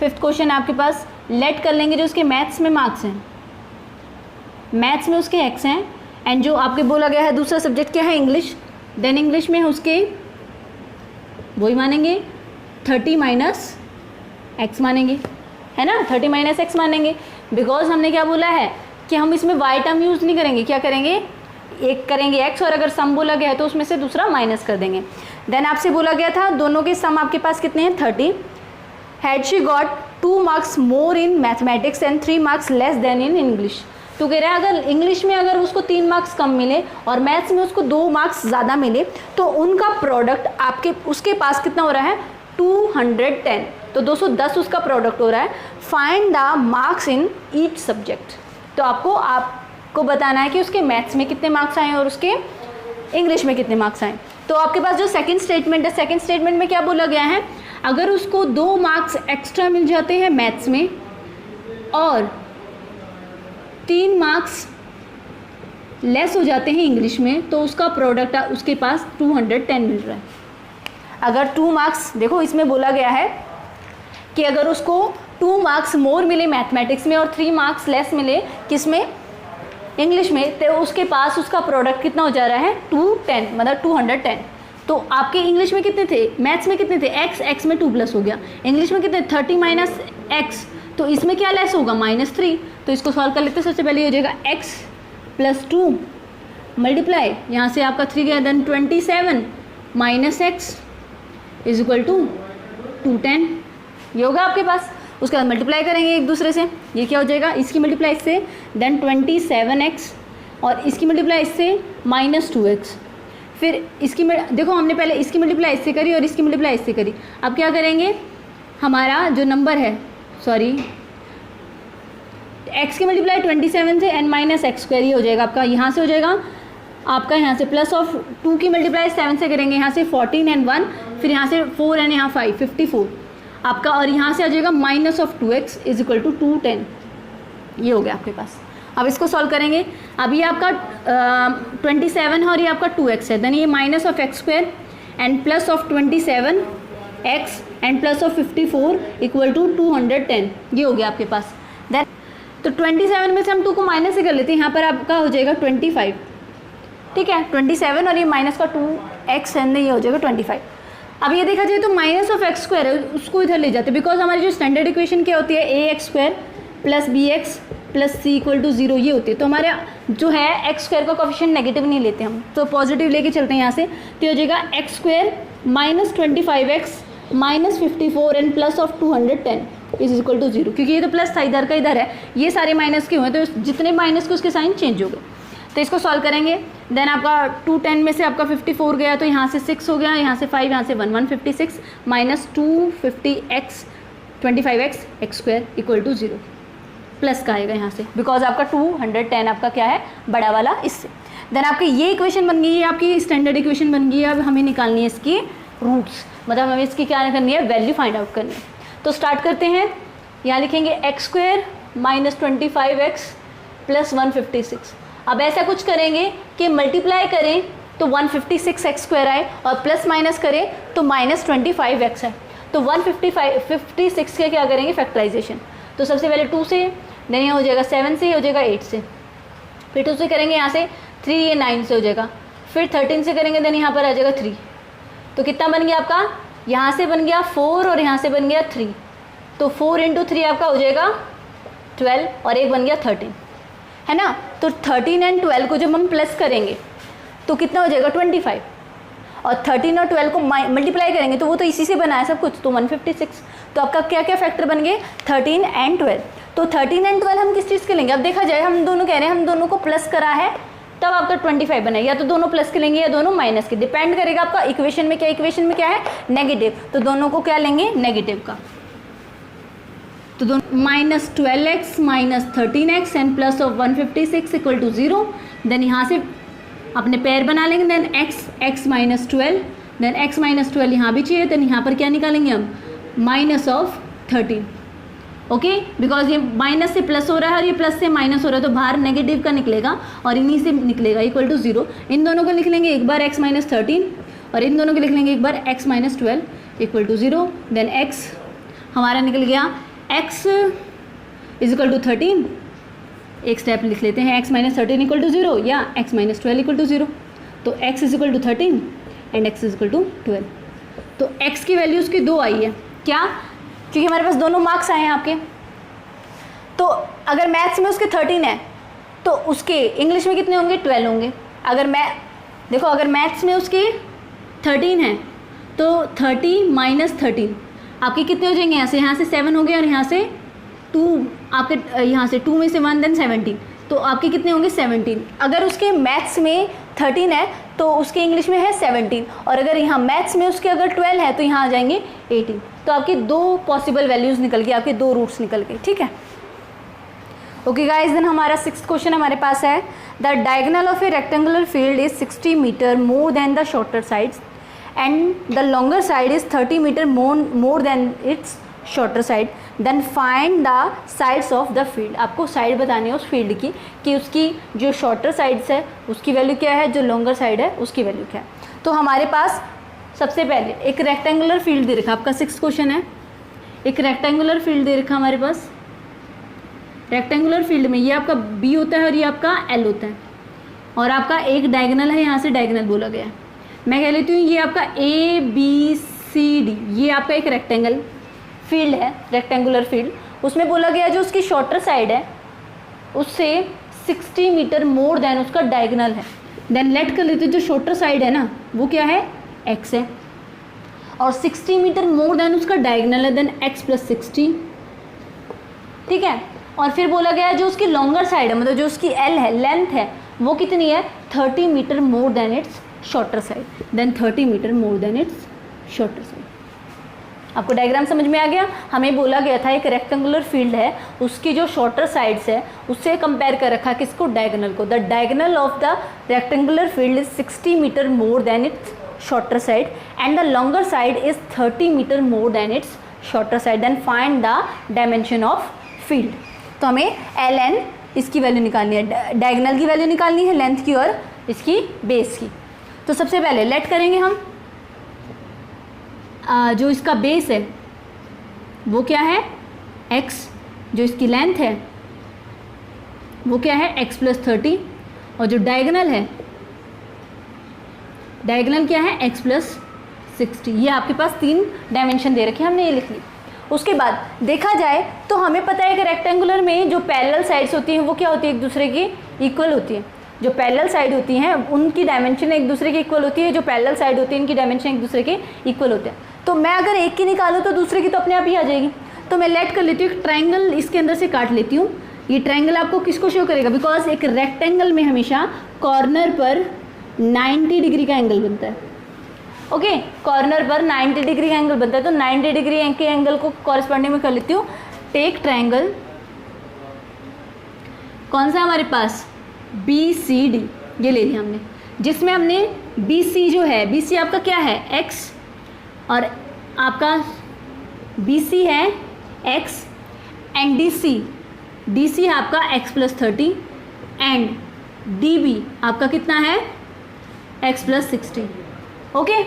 5th क्वेश्चन आपके पास, लेट कर लेंगे जो उसके मैथ्स में मार्क्स हैं, मैथ्स में उसके x हैं, एंड जो आपके बोला गया है दूसरा सब्जेक्ट क्या है इंग्लिश, देन इंग्लिश में उसके वही मानेंगे 30 माइनस x मानेंगे, है ना, 30 माइनस x मानेंगे। बिकॉज हमने क्या बोला है कि हम इसमें y टर्म यूज़ नहीं करेंगे, क्या करेंगे, एक करेंगे x और अगर सम बोला गया है तो उसमें से दूसरा माइनस कर देंगे। देन आपसे बोला गया था दोनों के सम आपके पास कितने हैं 30। Had she got 2 marks more in mathematics and 3 marks less then in English. तो कह रहे हैं अगर इंग्लिश में अगर उसको 3 मार्क्स कम मिले और मैथ्स में उसको 2 मार्क्स ज़्यादा मिले तो उनका प्रोडक्ट आपके उसके पास कितना हो रहा है 210, तो 210 उसका प्रोडक्ट हो रहा है। Find the marks in each subject, तो आपको बताना है कि उसके मैथ्स में कितने मार्क्स आए और उसके इंग्लिश में कितने मार्क्स आए। तो आपके पास जो सेकंड स्टेटमेंट है, सेकंड स्टेटमेंट में क्या बोला गया है, अगर उसको 2 मार्क्स एक्स्ट्रा मिल जाते हैं मैथ्स में और 3 मार्क्स लेस हो जाते हैं इंग्लिश में, तो उसका प्रोडक्ट उसके पास 210 मिल रहा है। अगर 2 मार्क्स, देखो इसमें बोला गया है कि अगर उसको 2 मार्क्स मोर मिले मैथमेटिक्स में और 3 मार्क्स लेस मिले किसमें, इंग्लिश में, तो उसके पास उसका प्रोडक्ट कितना हो जा रहा है 210, मतलब 210। तो आपके इंग्लिश में कितने थे, मैथ्स में कितने थे, x में 2 प्लस हो गया, इंग्लिश में कितने 30 माइनस x, तो इसमें क्या लेस होगा -3। तो इसको सॉल्व कर लेते हैं। सबसे पहले हो जाएगा x + 2 मल्टीप्लाई, यहाँ से आपका 3 गया, then 27 minus x is equal to 210, ये होगा आपके पास। उसके बाद मल्टीप्लाई करेंगे एक दूसरे से, ये क्या हो जाएगा, इसकी मल्टीप्लाई इससे, देन 27x और इसकी मल्टीप्लाई इससे -2x, फिर इसकी देखो हमने पहले इसकी मल्टीप्लाई इससे करी और इसकी मल्टीप्लाई इससे करी। अब क्या करेंगे, हमारा जो नंबर है, सॉरी x की मल्टीप्लाई 27 से n माइनस एक्स स्क्वायर, ये हो जाएगा आपका, यहाँ से हो जाएगा आपका, यहाँ से प्लस ऑफ 2 की मल्टीप्लाई 7 से करेंगे, यहाँ से 14 and 1, फिर यहाँ से 4 and यहाँ 5, 54 आपका, और यहाँ से आ जाएगा minus of 2x is equal to 210, ये हो गया आपके पास। अब इसको सॉल्व करेंगे। अब ये आपका 27 है और ये आपका 2x है, देन ये minus of X square and plus of 27x and plus of 54 equal to 210, ये हो गया आपके पास। देन तो 27 में से हम 2 को माइनस से कर लेते हैं, यहाँ पर आपका हो जाएगा 25, ठीक है, 27 और ये माइनस का 2x है, ये हो जाएगा 25। अब ये देखा जाए तो माइनस ऑफ एक्स स्क्वायर है, उसको इधर ले जाते हैं, बिकॉज हमारी जो स्टैंडर्ड इक्वेशन क्या होती है, ax² + bx + c = 0, ये होती है। तो हमारे जो है एक्स स्क्वायर का कोफिशिएंट नेगेटिव नहीं लेते हम, तो पॉजिटिव लेके चलते हैं यहाँ से, तो हो जाएगा x² - 25x - 54 and plus of 210 is equal to 0, क्योंकि ये तो प्लस था इधर का इधर है, ये सारे माइनस के हुए, तो जितने माइनस के उसके साइन चेंज हो गए। तो इसको सॉल्व करेंगे, देन आपका 210 में से आपका 54 गया, तो यहाँ से 6 हो गया, यहाँ से 5, यहाँ से 1, 156 minus 250x 25x x² equal to 0, plus का आएगा यहाँ से, बिकॉज आपका 210 आपका क्या है, बड़ा वाला इससे। देन आपकी ये इक्वेशन बन गई, ये आपकी स्टैंडर्ड इक्वेशन बन गई है। अब हमें निकालनी है इसकी रूट्स, मतलब हमें इसकी क्या करनी है, वैल्यू फाइंड आउट करनी है। तो स्टार्ट करते हैं, यहाँ लिखेंगे x² - 25x + 156। अब ऐसा कुछ करेंगे कि मल्टीप्लाई करें तो 156x² आए और प्लस माइनस करें तो -25x है, तो 156 के क्या करेंगे, फैक्टराइजेशन। तो सबसे पहले 2 से, देन ये हो जाएगा 7 से, ये हो जाएगा 8 से, फिर 2 से करेंगे यहाँ से 3, ये 9 से हो जाएगा, फिर 13 से करेंगे, देन यहाँ पर आ जाएगा 3। तो कितना बन गया आपका, यहाँ से बन गया 4 और यहाँ से बन गया 3, तो 4 × 3 आपका हो जाएगा 12 और एक बन गया 13, है ना। तो 13 एंड 12 को जब हम प्लस करेंगे तो कितना हो जाएगा 25, और 13 और 12 को मल्टीप्लाई करेंगे तो वो तो इसी से बना है सब कुछ, तो 156। तो आपका क्या क्या फैक्टर बन गए, 13 एंड 12। तो 13 एंड 12 हम किस चीज़ के लेंगे, अब देखा जाए हम दोनों कह रहे हैं हम दोनों को प्लस करा है तब आपका 25 बना, या तो दोनों प्लस के लेंगे या दोनों माइनस के, डिपेंड करेगा आपका इक्वेशन में क्या है, नेगेटिव, तो दोनों को क्या लेंगे, नेगेटिव का। तो दोनों -12x - 13x and plus of 156 equal to 0। Then यहाँ से अपने पेयर बना लेंगे, देन x - 12, देन x - 12 यहाँ भी चाहिए, देन यहाँ पर क्या निकालेंगे हम, -13, ओके, बिकॉज ये माइनस से प्लस हो रहा है और ये प्लस से माइनस हो रहा है, तो बाहर नेगेटिव का निकलेगा और इन्हीं से निकलेगा इक्वल टू 0। इन दोनों को लिख लेंगे एक बार x - 13 और इन दोनों को लिख लेंगे एक बार x - 12 equal to 0। Then x हमारा निकल गया, x इज इक्वल टू 13, एक स्टेप लिख लेते हैं, x - 13 इक्वल टू 0 या x - 12 इक्वल टू 0। तो x is equal to 13 and x is equal to 12। तो x की वैल्यूज़ की 2 आई है, क्या, क्योंकि हमारे पास दोनों मार्क्स आए हैं आपके। तो अगर मैथ्स में उसके 13 है तो उसके इंग्लिश में कितने होंगे, 12 होंगे। अगर अगर मैथ्स में उसके 13 है तो 30 - 13 आपके कितने हो जाएंगे, यहाँ से 7 हो गए और यहाँ से 2, आपके यहाँ से 2 में से 1 देन 17, तो आपके कितने होंगे 17। अगर उसके मैथ्स में 13 है तो उसके इंग्लिश में है 17, और अगर यहाँ मैथ्स में उसके अगर 12 है तो यहाँ आ जाएंगे 18। तो आपकी 2 पॉसिबल वैल्यूज़ निकल गई, आपके 2 रूट्स निकल गए, ठीक है। ओके गाइस, देन हमारा 6th क्वेश्चन हमारे पास है, the diagonal of a rectangular field is 60 metre more than the shorter sides and the longer side is 30 metre more than its shorter side, then find the sides of the field. आपको side बतानी है उस field की कि उसकी जो shorter sides है उसकी वैल्यू क्या है, जो लॉन्गर साइड है उसकी वैल्यू क्या है। तो हमारे पास सबसे पहले एक रेक्टेंगुलर फील्ड दे रखा, आपका 6th क्वेश्चन है, एक रेक्टेंगुलर फील्ड दे रखा हमारे पास। रेक्टेंगुलर फील्ड में ये आपका बी होता है और ये आपका एल होता है, और आपका एक डायगोनल है, यहाँ से डायगोनल बोला गया है। मैं कह लेती हूँ ये आपका ए बी सी डी, ये आपका एक रेक्टेंगल फील्ड है, रेक्टेंगुलर फील्ड। उसमें बोला गया जो उसकी शॉर्टर साइड है उससे 60 मीटर मोर देन उसका डायगोनल है। देन लेट कर लेते, जो शॉर्टर साइड है ना वो क्या है, एक्स है, और 60 मीटर मोर देन उसका डायगोनल है, देन एक्स प्लस 60, ठीक है। और फिर बोला गया जो उसकी लॉन्गर साइड है, मतलब जो उसकी एल है, लेंथ है, वो कितनी है, 30 metre more than its shorter side, then 30 metre more than its shorter side. आपको डायग्राम समझ में आ गया। हमें बोला गया था एक रेक्टेंगुलर फील्ड है, उसकी जो शॉर्टर साइड्स है उससे कंपेयर कर रखा किसको, डायगोनल को। The diagonal of the rectangular field is 60 metre more than its shorter side and the longer side is 30 metre more than its shorter side, then find the dimension of field. तो हमें L N इसकी value निकालनी है, diagonal की value निकालनी है, length की और इसकी बेस की। तो सबसे पहले लेट करेंगे हम, जो इसका बेस है वो क्या है, x, जो इसकी लेंथ है वो क्या है, x प्लस 30, और जो डायगोनल है, डायगोनल क्या है, x प्लस 60। ये आपके पास 3 डायमेंशन दे रखे हैं, हमने ये लिख ली। उसके बाद देखा जाए तो हमें पता है कि रेक्टेंगुलर में जो पैरेलल साइड्स होती हैं वो क्या होती है, एक दूसरे की इक्वल होती है। जो पैरेलल साइड होती हैं उनकी डायमेंशन एक दूसरे की इक्वल होती है, जो पैरेलल साइड होती है इनकी डायमेंशन एक दूसरे के इक्वल होते हैं। तो मैं अगर एक की निकालूँ तो दूसरे की तो अपने आप ही आ जाएगी। तो मैं लेट कर लेती हूँ, एक ट्रायंगल इसके अंदर से काट लेती हूँ। ये ट्रायंगल आपको किसको शो करेगा, बिकॉज एक रेक्टेंगल में हमेशा कॉर्नर पर 90 डिग्री का एंगल बनता है। ओके, कॉर्नर पर 90 डिग्री का एंगल बनता है, तो 90 डिग्री के एंगल को कॉरस्पॉन्डिंग में कर लेती हूँ। टेक ट्रायंगल, कौन सा हमारे पास, BCD, ये ले लिया हमने, जिसमें हमने BC जो है, BC आपका क्या है, x, और आपका BC है x, एंड DC है आपका x प्लस 30, एंड DB आपका कितना है, x प्लस 60। ओके,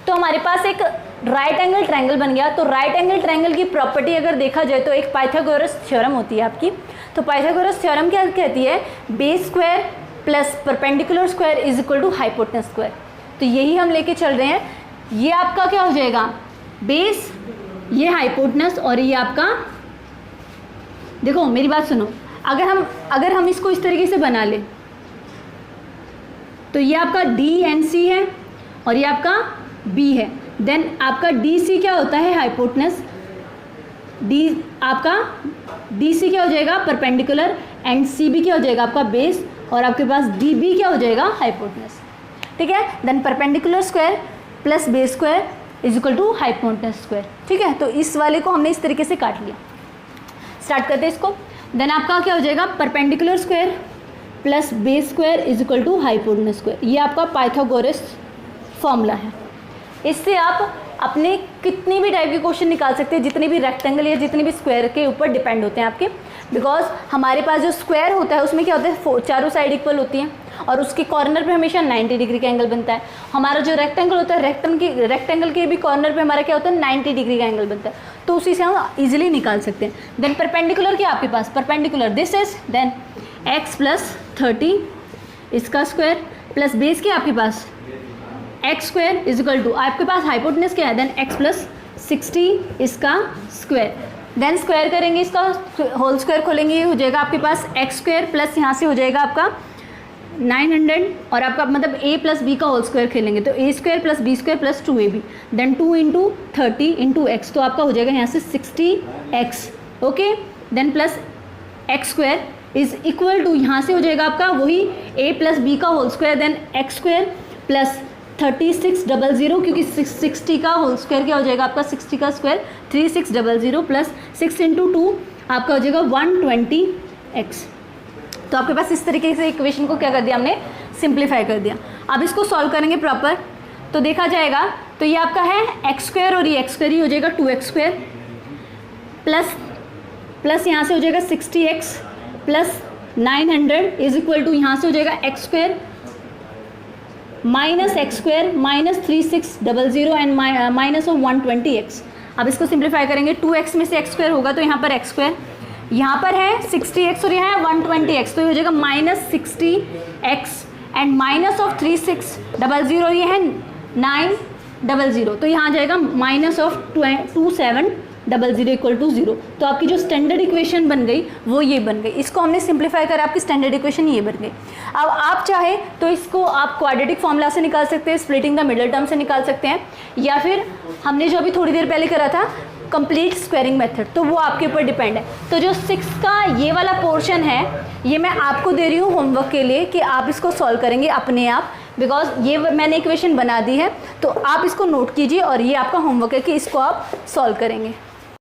तो हमारे पास एक राइट एंगल ट्रायंगल बन गया। तो राइट एंगल ट्रायंगल की प्रॉपर्टी अगर देखा जाए तो एक पाइथागोरस थ्योरम होती है आपकी। तो पाइथागोरस थ्योरम क्या कहती है, base square plus perpendicular square is equal to hypotenuse square. तो यही हम लेके चल रहे हैं। ये आपका क्या हो जाएगा, बेस, ये हाइपोटेनस, और ये आपका, देखो मेरी बात सुनो, अगर हम इसको इस तरीके से बना लें तो ये आपका DNC है और ये आपका B है। देन आपका DC क्या होता है, हाइपोटेनस, आपका DC क्या हो जाएगा, परपेंडिकुलर, एंड CB क्या हो जाएगा आपका बेस, और आपके पास DB क्या हो जाएगा, हाइपोटेनस। ठीक है, then perpendicular square plus base square is equal to hypotenuse square. ठीक है, तो इस वाले को हमने इस तरीके से काट लिया। स्टार्ट करते हैं इसको। देन आपका क्या हो जाएगा, perpendicular square plus base square is equal to hypotenuse square. ये आपका पाइथागोरस फॉर्मूला है। इससे आप अपने कितनी भी टाइप के क्वेश्चन निकाल सकते हैं, जितने भी रेक्टेंगल या जितने भी स्क्वायर के ऊपर डिपेंड होते हैं आपके। बिकॉज हमारे पास जो स्क्वायर होता है उसमें क्या होता है, चारों साइड इक्वल होती हैं और उसके कॉर्नर पे हमेशा 90 डिग्री का एंगल बनता है। हमारा जो रेक्टेंगल होता है, रेक्टेंगल के भी कॉर्नर पे हमारा क्या होता है, 90 डिग्री का एंगल बनता है। तो उसी से हम इजीली निकाल सकते हैं। देन परपेंडिकुलर क्या आपके पास, perpendicular this is, then x plus 30 इसका स्क्वायर प्लस बेस क्या आपके पास, x square is equal to, आपके पास हाइपोटेनस क्या है, देन एक्स प्लस 60 इसका स्क्वायर। देन स्क्वायर करेंगे, इसका होल स्क्वायर खोलेंगे, हो जाएगा आपके पास एक्स स्क्वायर प्लस यहाँ से हो जाएगा आपका 900, और आपका मतलब a प्लस बी का होल स्क्वायर खेलेंगे तो a स्क्वायर plus B square plus 2ab, then 2 into 30 into X, तो आपका हो जाएगा यहाँ से 60x। Okay, then plus X square is equal to, यहाँ से हो जाएगा आपका वही a प्लस बी का whole square, then x square plus 3600 क्योंकि 60 का होल स्क्वायर क्या हो जाएगा आपका 60 का स्क्वायर 3600 प्लस 6 इंटू 2 आपका हो जाएगा 120x। तो आपके पास इस तरीके से इक्वेशन को क्या कर दिया हमने सिंप्लीफाई कर दिया। अब इसको सॉल्व करेंगे प्रॉपर तो देखा जाएगा तो ये आपका है एक्स स्क्वायर और ये एक्स स्क्वायर ही हो जाएगा 2x स्क्वायर प्लस यहाँ से हो जाएगा 60x plus 900 is equal to यहाँ से हो जाएगा X square minus x square minus 3600 and minus of 120x। अब इसको सिंप्लीफाई करेंगे 2x में से एक्स स्क्वायर होगा तो यहाँ पर एक्स स्क्वायर, यहाँ पर है 60x और यहाँ है 120x तो ये हो जाएगा minus 60x and minus of 3600 ये है 900 तो यहाँ आ जाएगा माइनस ऑफ 2700 इक्वल टू 0। तो आपकी जो स्टैंडर्ड इक्वेशन बन गई वो ये बन गई। इसको हमने सिंप्लीफाई करा, आपकी स्टैंडर्ड इक्वेशन ये बन गई। अब आप चाहे तो इसको आप क्वाड्रेटिक फॉर्मूला से निकाल सकते हैं, स्प्लिटिंग द मिडिल टर्म से निकाल सकते हैं, या फिर हमने जो अभी थोड़ी देर पहले करा था कंप्लीट स्क्वायरिंग मेथड, तो वो आपके ऊपर डिपेंड है। तो जो 6 का ये वाला पोर्शन है ये मैं आपको दे रही हूँ होमवर्क के लिए कि आप इसको सॉल्व करेंगे अपने आप, बिकॉज ये मैंने इक्वेशन बना दी है तो आप इसको नोट कीजिए और ये आपका होमवर्क है कि इसको आप सॉल्व करेंगे।